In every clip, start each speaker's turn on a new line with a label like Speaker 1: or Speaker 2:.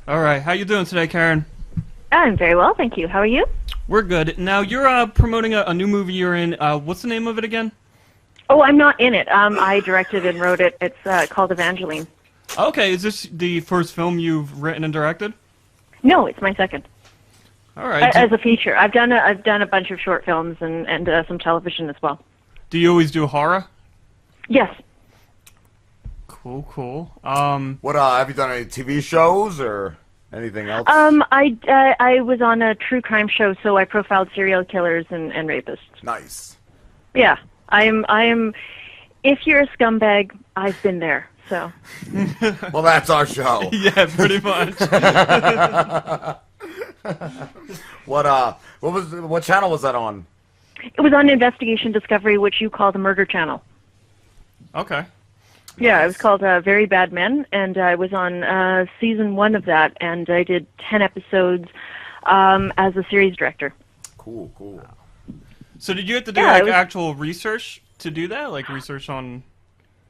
Speaker 1: All right, how you doing today, Karen?
Speaker 2: I'm very well, thank you. How are you?
Speaker 1: We're good. Now, you're promoting a new movie you're in. What's the name of it again?
Speaker 2: Oh, I'm not in it. I directed and wrote it. It's called Evangeline.
Speaker 1: Okay, is this the first film you've written and directed?
Speaker 2: No, it's my second.
Speaker 1: All right.
Speaker 2: As a feature, I've done a bunch of short films and some television as well.
Speaker 1: Do you always do horror?
Speaker 2: Yes.
Speaker 1: Cool.
Speaker 3: What have you done? Any TV shows or anything else?
Speaker 2: I was on a true crime show, so I profiled serial killers and rapists.
Speaker 3: Nice.
Speaker 2: Yeah, I am. If you're a scumbag, I've been there. So.
Speaker 3: Well, that's our show.
Speaker 1: Yeah, pretty much.
Speaker 3: What channel was that on?
Speaker 2: It was on Investigation Discovery, which you call the Murder Channel.
Speaker 1: Okay.
Speaker 2: Yeah, it was called Very Bad Men, and I was on season 1 of that, and I did 10 episodes as a series director.
Speaker 3: Cool.
Speaker 1: So did you have to do actual research to do that? Like research on...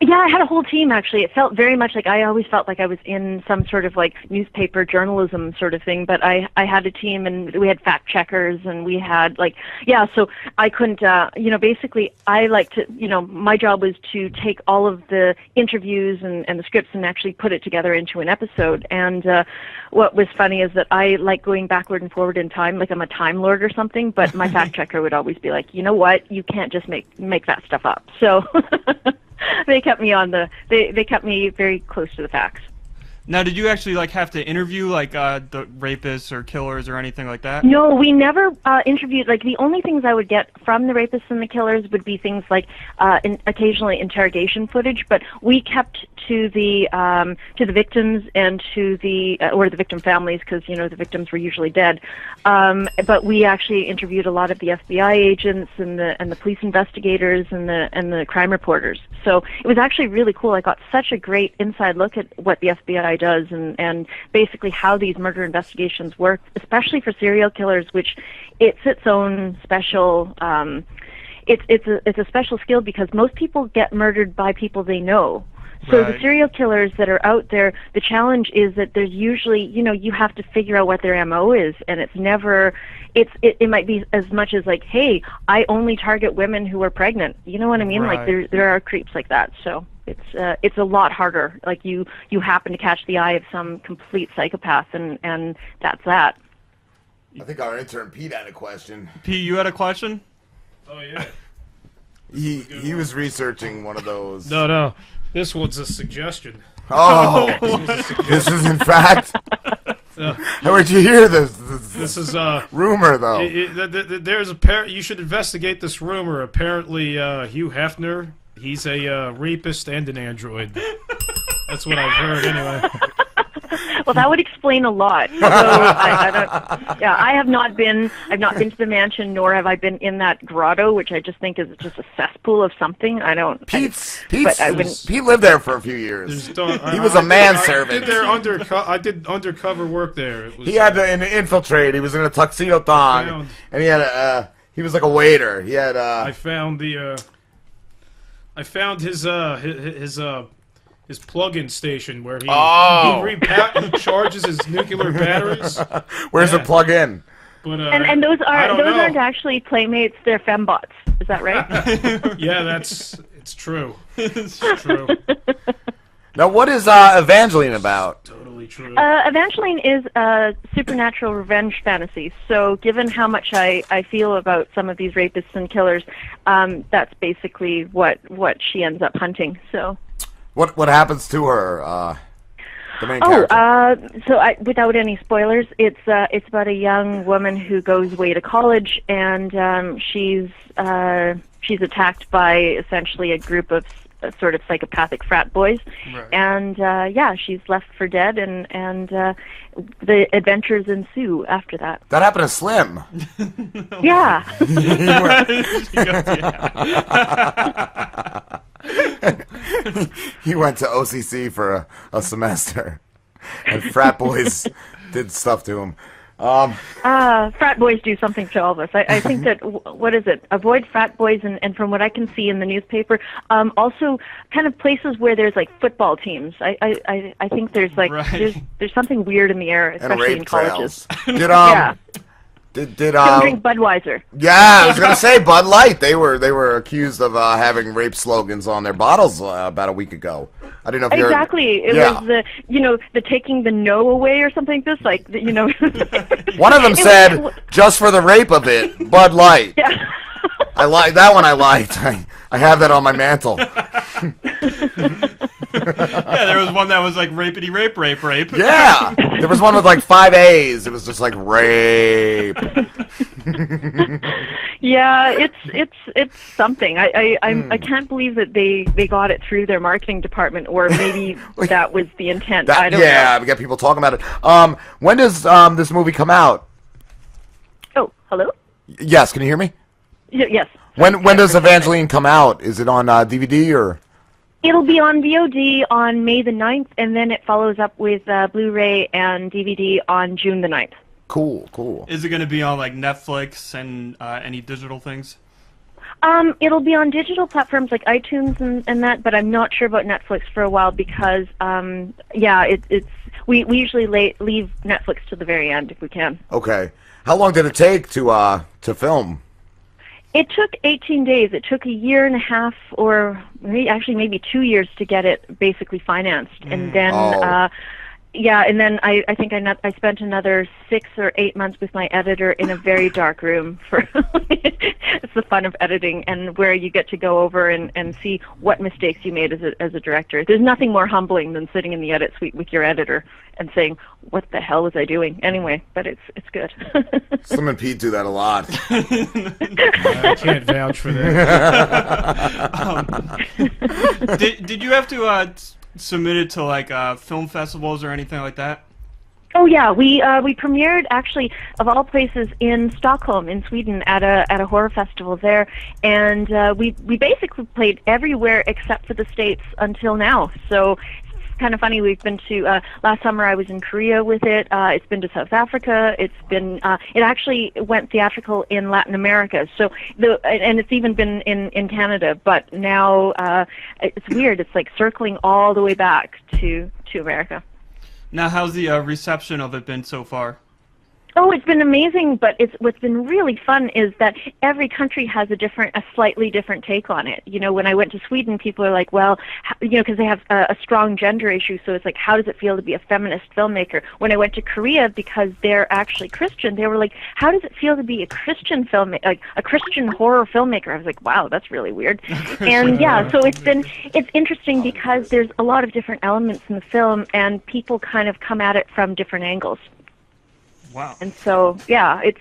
Speaker 2: Yeah, I had a whole team, actually. It felt very much like I always felt like I was in some sort of like newspaper journalism sort of thing, but I had a team, and we had fact checkers, and we had so I couldn't, basically I like to, my job was to take all of the interviews and the scripts and actually put it together into an episode. And what was funny is that I like going backward and forward in time, like I'm a Time Lord or something, but my fact checker would always be like, you know what, you can't just make that stuff up. So... They kept me they kept me very close to the facts.
Speaker 1: Now, did you actually have to interview the rapists or killers or anything like that?
Speaker 2: No, we never interviewed. The only things I would get from the rapists and the killers would be things like occasionally interrogation footage. But we kept to the victims and to the or the victim families, because the victims were usually dead. But we actually interviewed a lot of the FBI agents and the police investigators and the crime reporters. So it was actually really cool. I got such a great inside look at what the FBI does and basically how these murder investigations work, especially for serial killers, which it's its own special it's a special skill, because most people get murdered by people they know. So
Speaker 1: Right.
Speaker 2: The serial killers that are out there, the challenge is that there's usually, you have to figure out what their MO is, and it's never, it might be as much as hey, I only target women who are pregnant. You know what I mean?
Speaker 1: Right.
Speaker 2: There are creeps like that. So it's a lot harder. You happen to catch the eye of some complete psychopath, and that's that.
Speaker 3: I think our intern Pete had a question.
Speaker 1: Pete, you had a question?
Speaker 4: Oh yeah.
Speaker 3: He was researching one of those.
Speaker 4: No. This one's a suggestion.
Speaker 3: Oh, this is in fact. Where'd you hear this?
Speaker 4: This is
Speaker 3: rumor, though.
Speaker 4: There's you should investigate this rumor. Apparently, Hugh Hefner, he's a rapist and an android. That's what I've heard, anyway.
Speaker 2: Well, that would explain a lot. So I don't. Yeah, I've not been to the mansion, nor have I been in that grotto, which I just think is just a cesspool of something. I don't.
Speaker 3: Pete lived there for a few years. He was a manservant.
Speaker 4: I did undercover work there.
Speaker 3: He had to infiltrate. He was in a tuxedo thong, and he had he was like a waiter. He had.
Speaker 4: I found his plug-in station where he recharges his nuclear batteries.
Speaker 3: Where's the plug-in?
Speaker 4: But
Speaker 2: and those aren't actually playmates; they're fembots. Is that right?
Speaker 4: Yeah, it's true. It's true.
Speaker 3: Now, what is Evangeline about?
Speaker 4: Totally true.
Speaker 2: Evangeline is a supernatural revenge fantasy. So, given how much I feel about some of these rapists and killers, that's basically what she ends up hunting. So.
Speaker 3: What happens to her? The main character.
Speaker 2: So without any spoilers, it's about a young woman who goes away to college, and she's attacked by essentially a group of sort of psychopathic frat boys,
Speaker 1: Right.
Speaker 2: and she's left for dead, and the adventures ensue after that.
Speaker 3: That happened to Slim.
Speaker 2: Yeah.
Speaker 3: He went to OCC for a semester, and frat boys did stuff to him.
Speaker 2: Frat boys do something to all of us. I think that, what is it? Avoid frat boys, and from what I can see in the newspaper, also kind of places where there's like football teams. I think there's like there's something weird in the air, especially in colleges.
Speaker 3: Did
Speaker 2: Don't drink Budweiser.
Speaker 3: Yeah, I was gonna say Bud Light. They were accused of having rape slogans on their bottles about a week ago. I didn't know if you
Speaker 2: exactly. It was the taking the no away or something like this, like
Speaker 3: One of them said just for the rape of it, Bud Light.
Speaker 2: Yeah.
Speaker 3: I like that one. I liked. I have that on my mantle.
Speaker 1: Yeah, there was one that was like rapity rape rape rape.
Speaker 3: Yeah, there was one with like 5 A's. It was just like rape.
Speaker 2: Yeah, it's something. I can't believe that they got it through their marketing department, or maybe that was the intent. I don't know.
Speaker 3: Yeah, we got people talking about it. When does this movie come out?
Speaker 2: Oh, hello?
Speaker 3: Yes, can you hear me?
Speaker 2: Yes.
Speaker 3: When does Evangeline come out? Is it on DVD or?
Speaker 2: It'll be on VOD on May the 9th, and then it follows up with Blu-ray and DVD on June the 9th.
Speaker 3: Cool.
Speaker 1: Is it going to be on like Netflix and any digital things?
Speaker 2: It'll be on digital platforms like iTunes and that, but I'm not sure about Netflix for a while because, we usually leave Netflix to the very end if we can.
Speaker 3: Okay. How long did it take to film?
Speaker 2: It took 18 days. It took a year and a half, or maybe 2 years to get it basically financed, and then and then I think I spent another 6 or 8 months with my editor in a very dark room. For it's the fun of editing, and where you get to go over and see what mistakes you made as a director. There's nothing more humbling than sitting in the edit suite with your editor and saying, "What the hell was I doing?" Anyway, but it's good.
Speaker 3: Slim and Pete do that a lot.
Speaker 4: I can't vouch for that.
Speaker 1: Did you have to submit it to like film festivals or anything like that?
Speaker 2: Oh yeah, we premiered actually of all places in Stockholm in Sweden at a horror festival there, and we basically played everywhere except for the States until now. So it's kind of funny. We've been to last summer I was in Korea with it. It's been to South Africa. It's been it actually went theatrical in Latin America. So and it's even been in Canada. But now it's weird. It's like circling all the way back to America.
Speaker 1: Now, how's the reception of it been so far?
Speaker 2: Oh, it's been amazing, but what's been really fun is that every country has a slightly different take on it. You know, when I went to Sweden, people are like, well, because they have a strong gender issue, so it's like, how does it feel to be a feminist filmmaker? When I went to Korea, because they're actually Christian, they were like, how does it feel to be a Christian like a Christian horror filmmaker? I was like, wow, that's really weird. And yeah, so it's interesting because there's a lot of different elements in the film, and people kind of come at it from different angles.
Speaker 1: Wow.
Speaker 2: And so, yeah, it's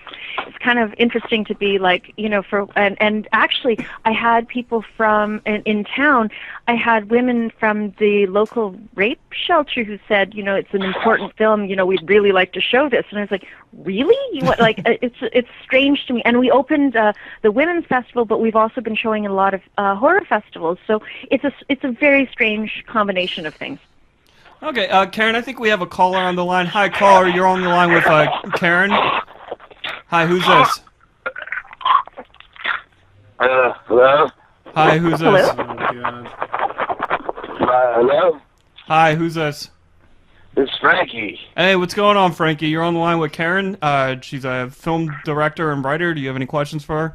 Speaker 2: kind of interesting to be like, and actually I had people from, in town, I had women from the local rape shelter who said, it's an important film, we'd really like to show this. And I was like, really? It's strange to me. And we opened the Women's Festival, but we've also been showing in a lot of horror festivals. So it's a very strange combination of things.
Speaker 1: Okay, Karen, I think we have a caller on the line. Hi, caller, you're on the line with Karen. Hi, who's this?
Speaker 5: Hello?
Speaker 1: Hi, who's this?
Speaker 2: Hello?
Speaker 5: Hello?
Speaker 1: Hi, who's this?
Speaker 5: It's Frankie.
Speaker 1: Hey, what's going on, Frankie? You're on the line with Karen. She's a film director and writer. Do you have any questions for her?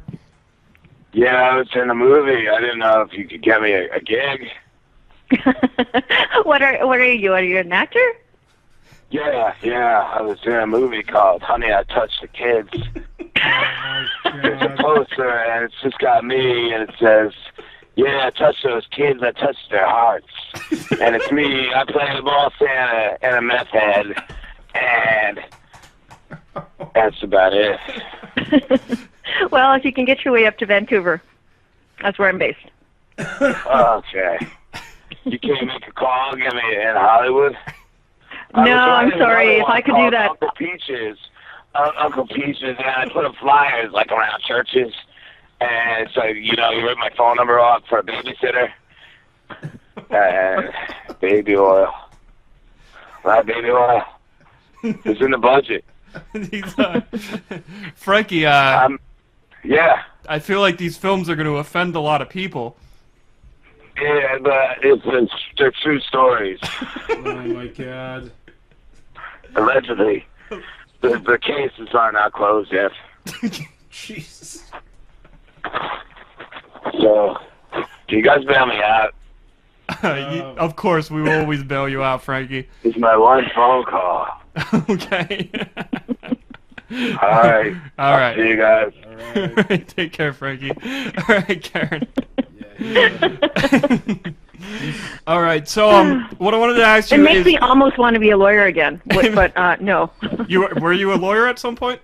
Speaker 5: Yeah, I was in a movie. I didn't know if you could get me a gig.
Speaker 2: What are you? Are you an actor?
Speaker 5: Yeah. I was in a movie called Honey, I Touched the Kids. It's a poster, and it's just got me, and it says, yeah, I touched those kids, I touched their hearts. And it's me, I play the ball Santa and a meth head, and that's about it.
Speaker 2: Well, if you can get your way up to Vancouver, that's where I'm based.
Speaker 5: Okay. You can't make a call, get me in Hollywood?
Speaker 2: No, I'm sorry. If I could do that.
Speaker 5: Uncle Peaches, and I put up flyers like around churches, and so you write my phone number off for a babysitter, and baby oil. Baby oil. It's in the budget.
Speaker 1: These, Frankie,
Speaker 5: Yeah.
Speaker 1: I feel like these films are going to offend a lot of people.
Speaker 5: Yeah, but they're true stories.
Speaker 4: Oh my God.
Speaker 5: Allegedly. The cases are not closed yet.
Speaker 4: Jesus.
Speaker 5: So, you guys bail me out.
Speaker 1: Of course, we will always bail you out, Frankie.
Speaker 5: It's my one phone call.
Speaker 1: Okay.
Speaker 5: All right.
Speaker 1: All right.
Speaker 5: See you guys.
Speaker 1: All right. Take care, Frankie. All right, Karen. All right. So, what I wanted to ask you
Speaker 2: It makes
Speaker 1: is,
Speaker 2: me almost want to be a lawyer again, but no.
Speaker 1: were you a lawyer at some point?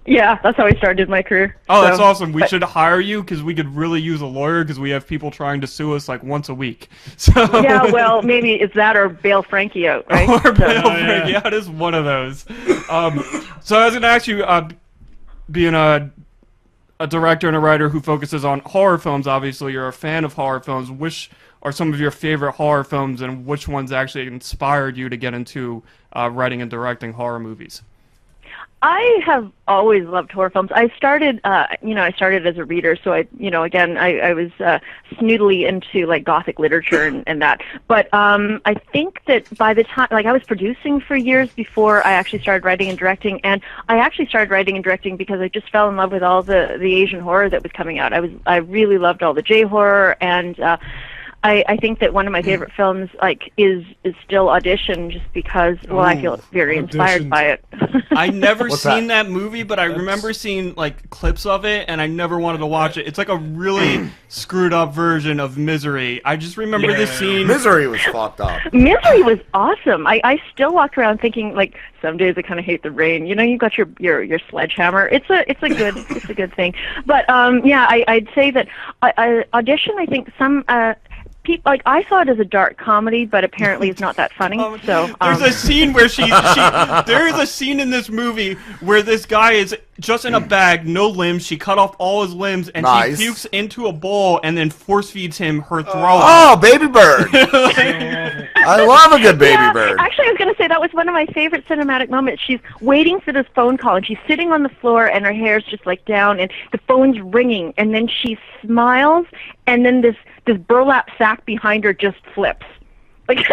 Speaker 2: Yeah, that's how I started my career.
Speaker 1: Oh, that's
Speaker 2: So,
Speaker 1: awesome. We should hire you because we could really use a lawyer because we have people trying to sue us like once a week. So
Speaker 2: Yeah, well, maybe it's that or bail Frankie out, right?
Speaker 1: or bail
Speaker 4: yeah.
Speaker 1: Frankie out is one of those. So I was going to ask you, being a director and a writer who focuses on horror films, obviously you're a fan of horror films. Which are some of your favorite horror films, and which ones actually inspired you to get into writing and directing horror movies?
Speaker 2: I have always loved horror films. I started as a reader, so I was snoodily into like Gothic literature and that. But I think that by the time, like, I was producing for years before I actually started writing and directing, and I actually started writing and directing because I just fell in love with all the Asian horror that was coming out. I really loved all the J horror, and I think that one of my favorite films is still Audition, just because I feel very inspired by it.
Speaker 1: I never
Speaker 3: What's
Speaker 1: seen
Speaker 3: that?
Speaker 1: that movie, but I remember seeing like clips of it, and I never wanted to watch it. It's like a really screwed up version of Misery. I just remember this scene.
Speaker 3: Misery was fucked up.
Speaker 2: Misery was awesome. I still walk around thinking, like, some days I kind of hate the rain. You know, you got your sledgehammer. It's a good thing. But I'd say that Audition. I think some people, like, I saw it as a dark comedy, but apparently it's not that funny. So
Speaker 1: There's a scene where there is a scene in this movie where this guy is just in a bag, no limbs. She cut off all his limbs, and
Speaker 3: Nice.
Speaker 1: she pukes into a bowl and then force feeds him her throat.
Speaker 3: Oh, Baby Bird! I love a good Baby Bird.
Speaker 2: Actually, I was going to say that was one of my favorite cinematic moments. She's waiting for this phone call, and she's sitting on the floor, and her hair's just like down, and the phone's ringing, and then she smiles, and then this burlap sack behind her just flips. Like,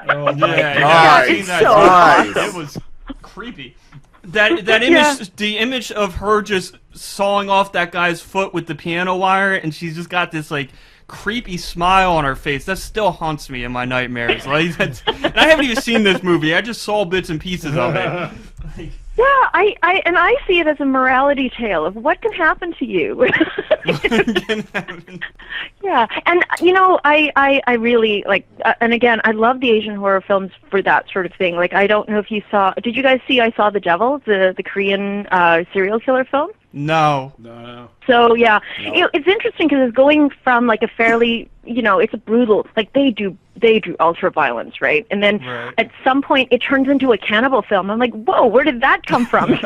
Speaker 4: Oh my
Speaker 1: Yeah,
Speaker 3: Nice.
Speaker 1: I've seen
Speaker 2: it's
Speaker 1: that.
Speaker 2: so
Speaker 3: Nice.
Speaker 1: It was creepy. That image, the image of her just sawing off that guy's foot with the piano wire, and she's just got this like creepy smile on her face. That still haunts me in my nightmares. Like, and I haven't even seen this movie. I just saw bits and pieces of it.
Speaker 2: yeah, I see it as a morality tale of what can happen to you. Yeah, and I really like, and again, I love the Asian horror films for that sort of thing. Like, I don't know if you saw. Did you guys see I Saw the Devil, the Korean serial killer film?
Speaker 1: No.
Speaker 4: No.
Speaker 2: So yeah, it's interesting because it's going from like a fairly, it's a brutal, like they do ultra violence, right? And then
Speaker 1: Right.
Speaker 2: at some point it turns into a cannibal film. I'm like, whoa, where did that come from?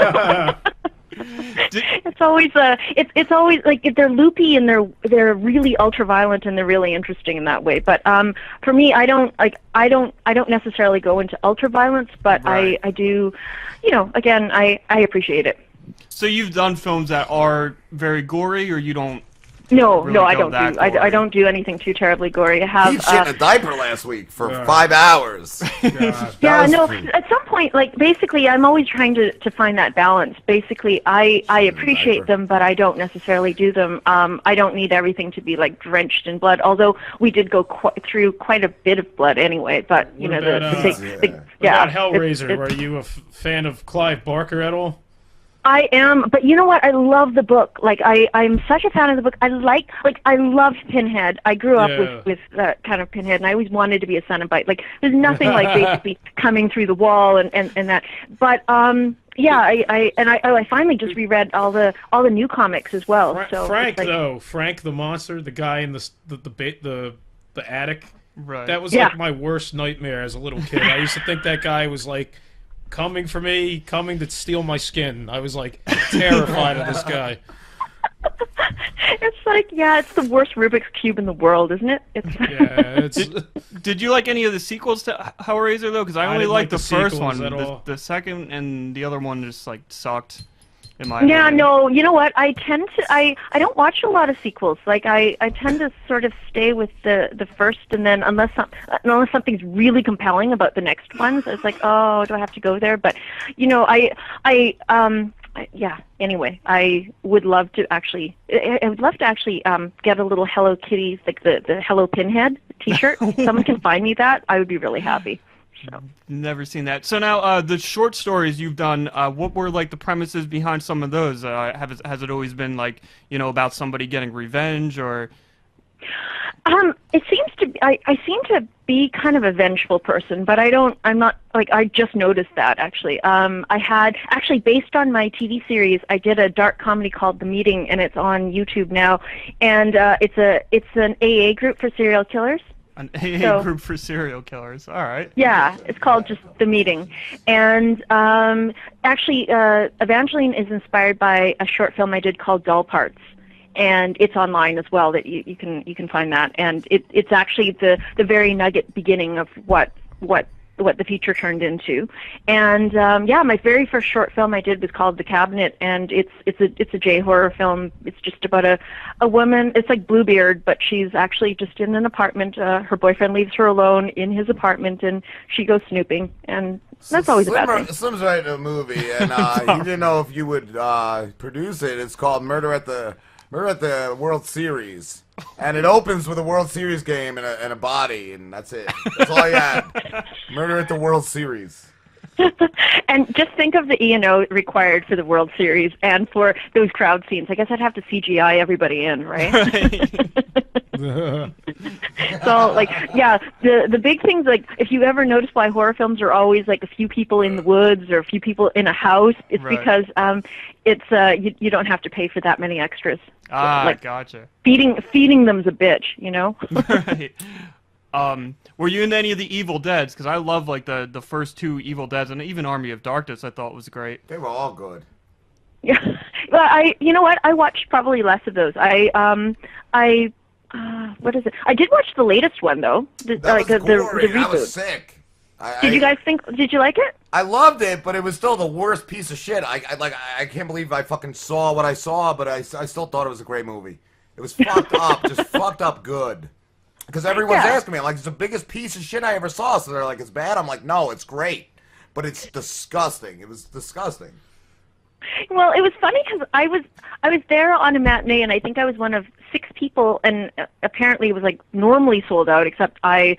Speaker 2: It's always it's always like they're loopy and they're really ultra violent and they're really interesting in that way. But for me, I don't necessarily go into ultra violence, but
Speaker 1: Right.
Speaker 2: I do, again, I appreciate it.
Speaker 1: So you've done films that are very gory, or you don't?
Speaker 2: No,
Speaker 1: really
Speaker 2: no, I
Speaker 1: go
Speaker 2: don't
Speaker 1: that
Speaker 2: do. I
Speaker 1: gory.
Speaker 2: don't do anything too terribly gory. I have.
Speaker 3: He shit in a diaper last week for 5 hours.
Speaker 4: God.
Speaker 2: Yeah,
Speaker 3: was
Speaker 2: no.
Speaker 3: free.
Speaker 2: At some point, like, basically, I'm always trying to find that balance. Basically, I appreciate them, but I don't necessarily do them. I don't need everything to be like drenched in blood. Although we did go through quite a bit of blood anyway. But
Speaker 4: What about,
Speaker 2: the
Speaker 4: What about
Speaker 2: yeah.
Speaker 4: Hellraiser?
Speaker 2: it's-
Speaker 4: Are you a fan of Clive Barker at all?
Speaker 2: I am, but you know what? I love the book. Like, I'm such a fan of the book. I love Pinhead. I grew up
Speaker 4: Yeah.
Speaker 2: with kind of Pinhead, and I always wanted to be a Cenobite. Like, there's nothing like basically coming through the wall and that. But yeah, I finally just reread all the new comics as well. So
Speaker 4: Frank,
Speaker 2: it's like,
Speaker 4: Frank the monster, the guy in the attic.
Speaker 1: Right.
Speaker 4: That was
Speaker 2: Yeah.
Speaker 4: like my worst nightmare as a little kid. I used to think that guy was like coming for me, coming to steal my skin. I was like terrified of this guy.
Speaker 2: It's like, yeah, it's the worst Rubik's Cube in the world, isn't it? It's
Speaker 4: Yeah, it's.
Speaker 1: Did you like any of the sequels to Hellraiser though? Because I only
Speaker 4: didn't
Speaker 1: liked
Speaker 4: like
Speaker 1: the
Speaker 4: the
Speaker 1: first
Speaker 4: sequels
Speaker 1: one.
Speaker 4: at all.
Speaker 1: The second and the other one just like sucked. In my
Speaker 2: yeah,
Speaker 1: opinion.
Speaker 2: no, you know what? I don't watch a lot of sequels. Like I tend to sort of stay with the first, and then unless something's really compelling about the next ones, it's like, oh, do I have to go there? But you know, yeah. Anyway, I would love to actually get a little Hello Kitty, like the Hello Pinhead T-shirt. If someone can find me that, I would be really happy. So.
Speaker 1: Never seen that. So now, the short stories you've done, what were like the premises behind some of those? Has it always been like, you know, about somebody getting revenge, or?
Speaker 2: It seems to be, I seem to be kind of a vengeful person, but I'm not, like, I just noticed that, actually. I had, actually, based on my TV series, I did a dark comedy called The Meeting, and it's on YouTube now, and it's an AA group for serial killers.
Speaker 1: An AA group for serial killers. All right.
Speaker 2: Yeah, it's called just The Meeting. And actually, Evangeline is inspired by a short film I did called Doll Parts. And it's online as well. That you can find that. And it's actually the very nugget beginning of what the feature turned into. And yeah, my very first short film I did was called The Cabinet, and it's a J horror film. It's just about a woman. It's like Bluebeard, but she's actually just in an apartment. Her boyfriend leaves her alone in his apartment, and she goes snooping. And that's always a bad thing.
Speaker 3: Slim's writing a movie, and he didn't know if you would produce it. It's called Murder at the World Series, and it opens with a World Series game and a body, and that's it. That's all I had. Murder at the World Series.
Speaker 2: And just think of the E&O required for the World Series and for those crowd scenes. I guess I'd have to CGI everybody in, right? So, like, yeah, the big things, like, if you ever notice why horror films are always, like, a few people in the woods or a few people in a house, it's because it's you don't have to pay for that many extras.
Speaker 1: Ah,
Speaker 2: like,
Speaker 1: gotcha.
Speaker 2: Feeding them's a bitch, you know?
Speaker 1: Right. Were you in any of the Evil Deads? Because I love, like, the first two Evil Deads, and even Army of Darkness I thought was great.
Speaker 3: They were all good.
Speaker 2: Yeah. Well, you know what? I watched probably less of those. What is it? I did watch the latest one though. The reboot.
Speaker 3: That was sick.
Speaker 2: Did you guys think? Did you like it?
Speaker 3: I loved it, but it was still the worst piece of shit. I can't believe I fucking saw what I saw, but I still thought it was a great movie. It was fucked up, just fucked up good. Because everyone's asking me, I'm like, it's the biggest piece of shit I ever saw. So they're like, it's bad. I'm like, no, it's great, but it's disgusting. It was disgusting.
Speaker 2: Well, it was funny because I was there on a matinee, and I think I was one of 6 people, and apparently it was like normally sold out, except I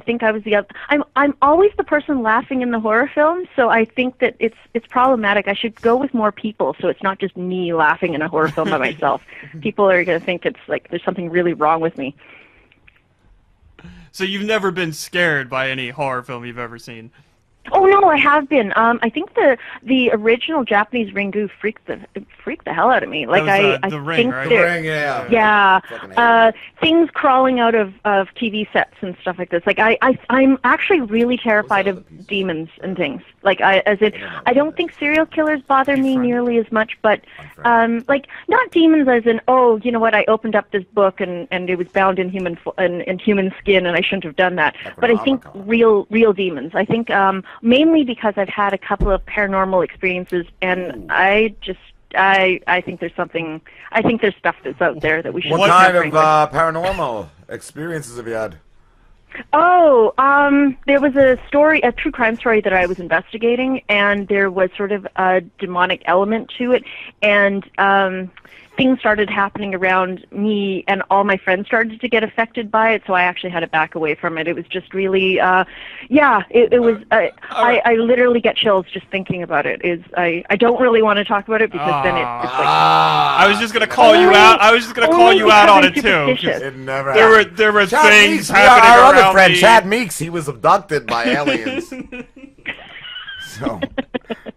Speaker 2: think I was the other. I'm always the person laughing in the horror film, so I think that it's problematic. I should go with more people, so it's not just me laughing in a horror film by myself. People are going to think it's like there's something really wrong with me.
Speaker 1: So you've never been scared by any horror film you've ever seen?
Speaker 2: Oh no, I have been. I think the original Japanese Ringu freaked the hell out of me. Like
Speaker 1: that was,
Speaker 2: I
Speaker 1: the Ring,
Speaker 2: think
Speaker 1: right?
Speaker 3: The Ring, yeah.
Speaker 2: Yeah, things crawling out of TV sets and stuff like this. Like I'm actually really terrified of demons and things. Like I don't think serial killers bother me nearly as much, but like not demons as in, oh, you know what, I opened up this book and it was bound in human skin and I shouldn't have done that. But I think real demons. I think mainly because I've had a couple of paranormal experiences, and I think there's something. I think there's stuff that's out there that we should.
Speaker 3: What kind of paranormal experiences have you had?
Speaker 2: Oh, there was a true crime story that I was investigating, and there was sort of a demonic element to it, and things started happening around me, and all my friends started to get affected by it, so I actually had to back away from it. It was just really, it was, I literally get chills just thinking about it. I don't really want to talk about it because then it's like...
Speaker 1: I was just going to call you out. I was just going to call you out on it, too.
Speaker 3: It never happened.
Speaker 1: There were
Speaker 3: Chad
Speaker 1: things
Speaker 3: Meeks,
Speaker 1: happening
Speaker 3: our
Speaker 1: around
Speaker 3: other friend,
Speaker 1: me.
Speaker 3: Chad Meeks, he was abducted by aliens. So,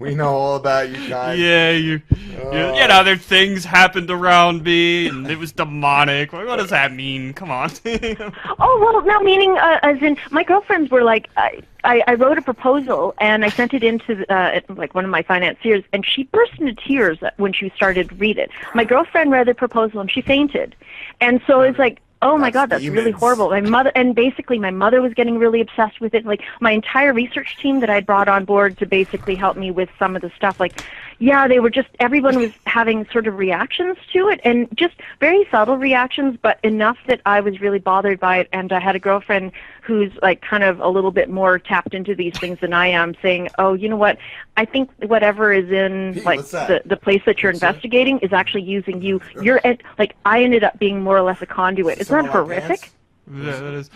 Speaker 3: We know all about you guys.
Speaker 1: Yeah, you know, there things happened around me, and it was demonic. What does that mean? Come on.
Speaker 2: Oh, well, no, meaning, as in, my girlfriends were like, I wrote a proposal, and I sent it into, like, one of my financiers, and she burst into tears when she started to read it. My girlfriend read the proposal, and she fainted. And so it's like, oh my God, that's really horrible. My mother, and basically my mother was getting really obsessed with it. Like, my entire research team that I'd brought on board to basically help me with some of the stuff, like, yeah, they were just, everyone was having sort of reactions to it, and just very subtle reactions, but enough that I was really bothered by it. And I had a girlfriend who's like kind of a little bit more tapped into these things than I am, saying, oh, you know what, I think whatever is in like the place that you're investigating is actually using you. You're like, I ended up being more or less a conduit. Isn't that horrific?
Speaker 1: Yeah, that is.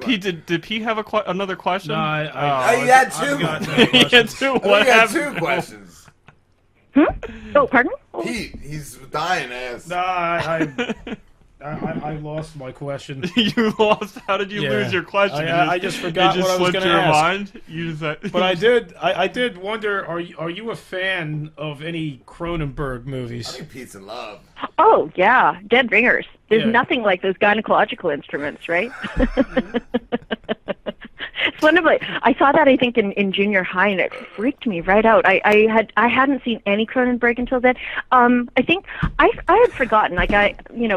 Speaker 1: Pete, did Pete have another question?
Speaker 4: No,
Speaker 3: he had two.
Speaker 1: He had two. What
Speaker 3: He had
Speaker 1: happened?
Speaker 3: 2 questions.
Speaker 2: Oh, pardon?
Speaker 3: Pete, he's dying ass.
Speaker 4: No, I lost my question.
Speaker 1: You lost. How did you
Speaker 4: Yeah.
Speaker 1: lose your question?
Speaker 4: I just forgot
Speaker 1: it just
Speaker 4: what I was
Speaker 1: slipped
Speaker 4: going to
Speaker 1: your
Speaker 4: ask.
Speaker 1: mind. You just,
Speaker 4: But I did wonder, are you a fan of any Cronenberg
Speaker 3: I
Speaker 4: movies?
Speaker 3: think Pete's in love.
Speaker 2: Oh, yeah, dead ringers. There's
Speaker 4: Yeah.
Speaker 2: nothing like those gynecological instruments, right? It's one of like, I saw that I think in junior high, and it freaked me right out. I hadn't seen any Cronenberg until then. I think I had forgotten, like,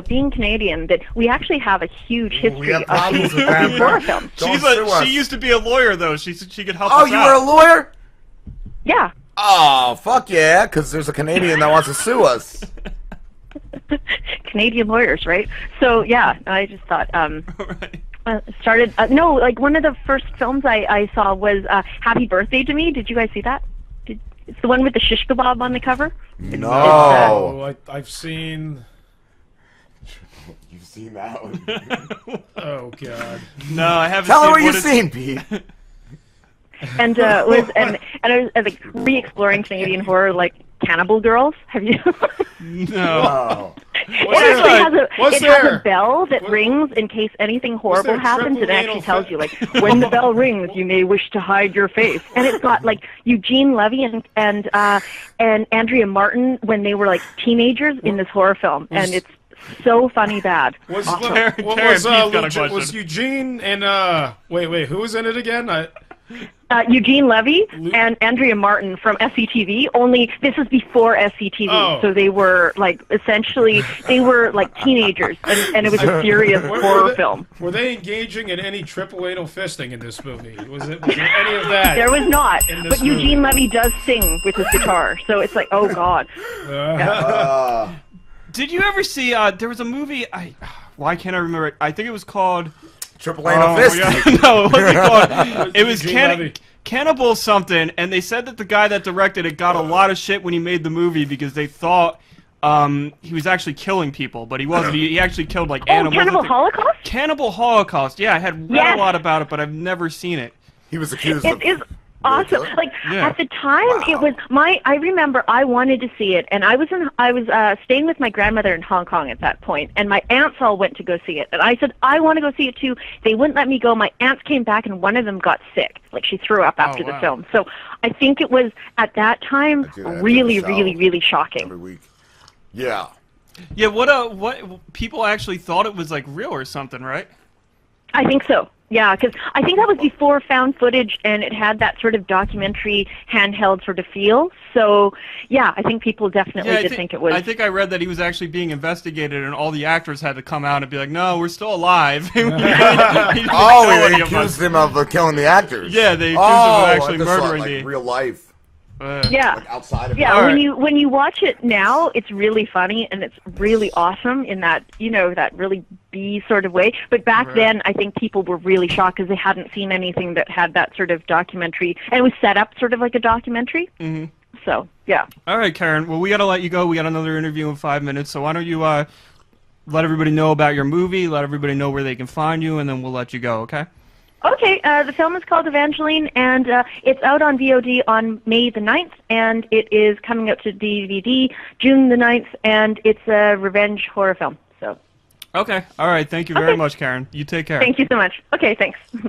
Speaker 2: being Canadian, that we actually have a huge history
Speaker 3: have
Speaker 2: of
Speaker 3: problems with that.
Speaker 2: horror films.
Speaker 1: she used to be a lawyer, though. She said she could help
Speaker 3: Oh,
Speaker 1: us
Speaker 3: you
Speaker 1: out.
Speaker 3: were a lawyer?
Speaker 2: Yeah.
Speaker 3: Oh, fuck yeah, because there's a Canadian that wants to sue us.
Speaker 2: Canadian lawyers, right? So yeah, I just thought
Speaker 1: Right.
Speaker 2: started no, like one of the first films I saw was Happy Birthday to Me. Did you guys see that? It's the one with the shish kebab on the cover.
Speaker 3: No.
Speaker 4: Oh, I've seen.
Speaker 3: You've seen that one.
Speaker 4: Oh God.
Speaker 1: No, I haven't
Speaker 3: Tell
Speaker 1: seen
Speaker 3: her what you've
Speaker 1: it's-
Speaker 3: seen, Pete.
Speaker 2: And I was like re-exploring Canadian horror, like Cannibal Girls. Have you?
Speaker 1: No.
Speaker 3: Oh.
Speaker 4: What's
Speaker 2: It has
Speaker 4: there?
Speaker 2: a bell that rings in case anything horrible
Speaker 4: there
Speaker 2: happens. It
Speaker 4: triple
Speaker 2: actually
Speaker 4: anal
Speaker 2: tells you, like, when the bell rings, you may wish to hide your face. And it's got like Eugene Levy and Andrea Martin when they were like teenagers in this horror film, and it's so funny bad.
Speaker 4: Was
Speaker 2: Awesome.
Speaker 1: Karen,
Speaker 4: what
Speaker 1: Karen,
Speaker 4: was
Speaker 1: Pete's got a
Speaker 4: was
Speaker 1: question.
Speaker 4: Eugene and wait, who was in it again?
Speaker 2: Eugene Levy and Andrea Martin from SCTV, only this is before SCTV,
Speaker 4: Oh.
Speaker 2: so they were like, essentially, they were like teenagers, and it was a serious horror film.
Speaker 4: Were they engaging in any triple anal fisting in this movie? Was there any of that?
Speaker 2: There was not,
Speaker 4: In this
Speaker 2: but Eugene
Speaker 4: movie.
Speaker 2: Levy does sing with his guitar, so it's like, oh God.
Speaker 1: Did you ever see? There was a movie. Why can't I remember it? I think it was called.
Speaker 3: Triple anal
Speaker 1: Oh,
Speaker 3: fist.
Speaker 1: yeah. No, what's it called? It was
Speaker 4: Eugene Levy.
Speaker 1: Cannibal something, and they said that the guy that directed it got a lot of shit when he made the movie because they thought he was actually killing people, but he wasn't. He actually killed like animals.
Speaker 2: Cannibal Holocaust?
Speaker 1: Cannibal Holocaust. Yeah, I had read
Speaker 2: Yes.
Speaker 1: a lot about it, but I've never seen it.
Speaker 3: He was accused
Speaker 2: It
Speaker 3: of...
Speaker 2: is awesome. Like
Speaker 1: Yeah.
Speaker 2: at the time, it was I remember I wanted to see it, and I was staying with my grandmother in Hong Kong at that point, and my aunts all went to go see it, and I said I want to go see it too. They wouldn't let me go. My aunts came back, and one of them got sick, like she threw up after the
Speaker 1: wow.
Speaker 2: film. So I think it was at that time
Speaker 3: do that
Speaker 2: really,
Speaker 3: to the
Speaker 2: really,
Speaker 3: south.
Speaker 2: really shocking.
Speaker 3: every week. Yeah.
Speaker 1: Yeah, what people actually thought it was like real or something, right?
Speaker 2: I think so. Yeah, because I think that was before found footage, and it had that sort of documentary handheld sort of feel. So, yeah, I think people definitely
Speaker 1: I
Speaker 2: did think it was.
Speaker 1: I think I read that he was actually being investigated, and all the actors had to come out and be like, "No, we're still alive." He didn't
Speaker 3: Oh,
Speaker 1: kill any
Speaker 3: they
Speaker 1: of us.
Speaker 3: accused him of killing the actors.
Speaker 1: Yeah, they accused him
Speaker 3: Oh,
Speaker 1: of actually
Speaker 3: I just thought,
Speaker 1: murdering
Speaker 3: like,
Speaker 1: the.
Speaker 3: real life.
Speaker 2: yeah.
Speaker 3: Like outside of
Speaker 2: Yeah,
Speaker 1: All right.
Speaker 2: when you watch it now, it's really funny and it's really awesome in that, that really B sort of way. But back
Speaker 1: Right.
Speaker 2: then, I think people were really shocked because they hadn't seen anything that had that sort of documentary, and it was set up sort of like a documentary.
Speaker 1: Mhm.
Speaker 2: So, yeah.
Speaker 1: All right, Karen. Well, we got to let you go. We got another interview in 5 minutes. So why don't you let everybody know about your movie, let everybody know where they can find you, and then we'll let you go, okay?
Speaker 2: Okay, the film is called Evangeline, and it's out on VOD on May the 9th, and it is coming out to DVD June the 9th, and it's a revenge horror film. So,
Speaker 1: Okay. All right. Thank you very much, Karen. You take care.
Speaker 2: thank you so much. Okay, thanks. Bye.